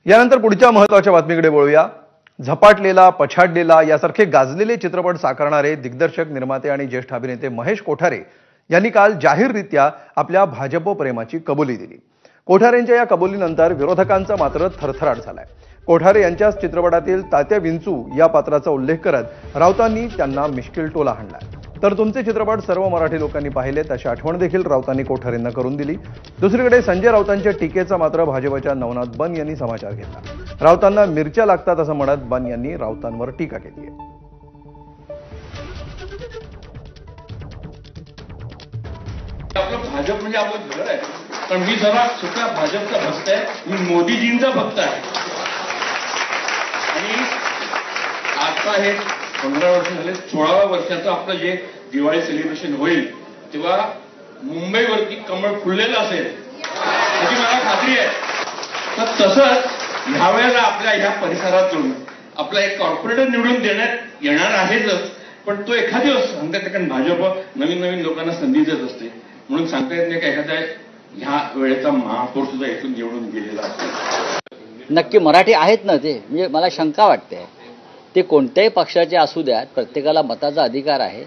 यानंतर पुढच्या महत्त्वाच्या बातमीकडे वळूया। झपाटलेला, पछाडलेला यासारखे गाजलेले चित्रपट साकारणारे दिग्दर्शक, निर्माते आणि ज्येष्ठ अभिनेते महेश कोठारे यांनी काल जाहीररित्या आपल्या भाजप प्रेमाची कबुली दिली। कोठारेंच्या या कबुलीनंतर विरोधकांचा मात्र थरथराट झालाय। कोठारे यांच्याच चित्रपटातील तात्या विंचू या पात्राचा उल्लेख करत राऊतांनी त्यांना मिश्किल टोला हाणलाय। तर तुमचे चित्रपट सर्व मराठी लोकांनी पाहिलेत अशी आठवण देखील राऊतांनी कोठारेंना करून दिली। दुसरीकडे संजय राऊतांच्या टीकेचा मात्र भाजपच्या नवनाथ बन यांनी समाचार घेतला। राऊतांना मिरच्या लागतात असं म्हणत बन यांनी राऊतांवर टीका केली आहे। आपलं भाजप म्हणजे आपलं घर आहे, पण मी जरा सुद्धा भाजपचा भक्त आहे, मी मोदीजींचा भक्त आहे। आणि आता हे 15 वर्ष झाले, 16व्या वर्षाचं आपलं जे दिवाळी सेलिब्रेशन होईल तेव्हा मुंबईवरती कमळ फुललेलं असेल याची मला खात्री आहे। तर तसंच ह्या वेळेला आपल्या ह्या परिसरातून आपला एक कॉर्पोरेटर निवडून देण्यात येणार आहेच, पण तो एखादी सांगता येते, कारण भाजप नवीन नवीन लोकांना संधी देत असते, म्हणून सांगता येत नाही की एखाद्या ह्या वेळेचा महापौर सुद्धा इथून निवडून गेलेला असेल। नक्की मराठी आहेत ना ते, म्हणजे मला शंका वाटते ते कोणत्याही पक्षाचे असू द्यात, प्रत्येकाला मताचा अधिकार आहे।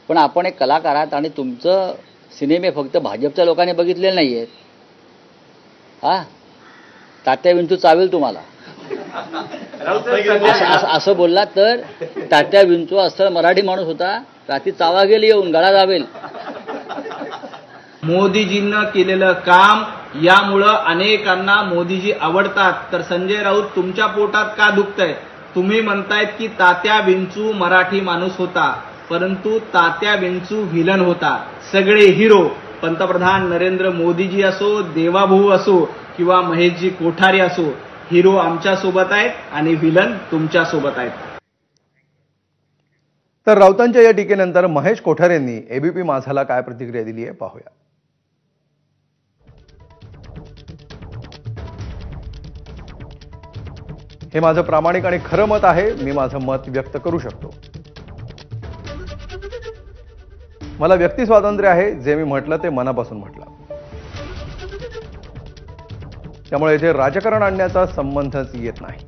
पण आपण एक कलाकार आहात आणि तुमचं सिनेमे फक्त भाजपच्या लोकांनी बघितलेले नाही आहेत। हा, तात्या विंचू चावेल तुम्हाला असं बोललात तर तात्या विंचू असं मराठी माणूस होता, रात्री चावा गेली येऊन गळा दाबेल। मोदीजींना केलेलं काम यामुळं अनेकांना मोदीजी आवडतात। तर संजय राऊत तुमच्या पोटात का दुखतंय? तुम्ही म्हणतायत की तात्या विंचू मराठी माणूस होता, परंतु तात्या विंचू व्हिलन होता। सगळे हिरो पंतप्रधान नरेंद्र मोदीजी असो, देवाभाऊ असो किंवा महेशजी कोठारे असो, हिरो आमच्या सोबत आहेत आणि व्हिलन तुमच्या सोबत आहेत। तर राऊतांच्या या टीकेनंतर महेश कोठारेंनी एबीपी माझाला काय प्रतिक्रिया दिली आहे पाहूया। हे माझं प्रामाणिक आणि खरं मत आहे, मी माझं मत व्यक्त करू शकतो। मला व्यक्ती स्वातंत्र्य आहे, जे मी म्हटलं ते मनापासून म्हटलं, त्यामुळे इथे राजकारण आणण्याचा संबंधच येत नाही।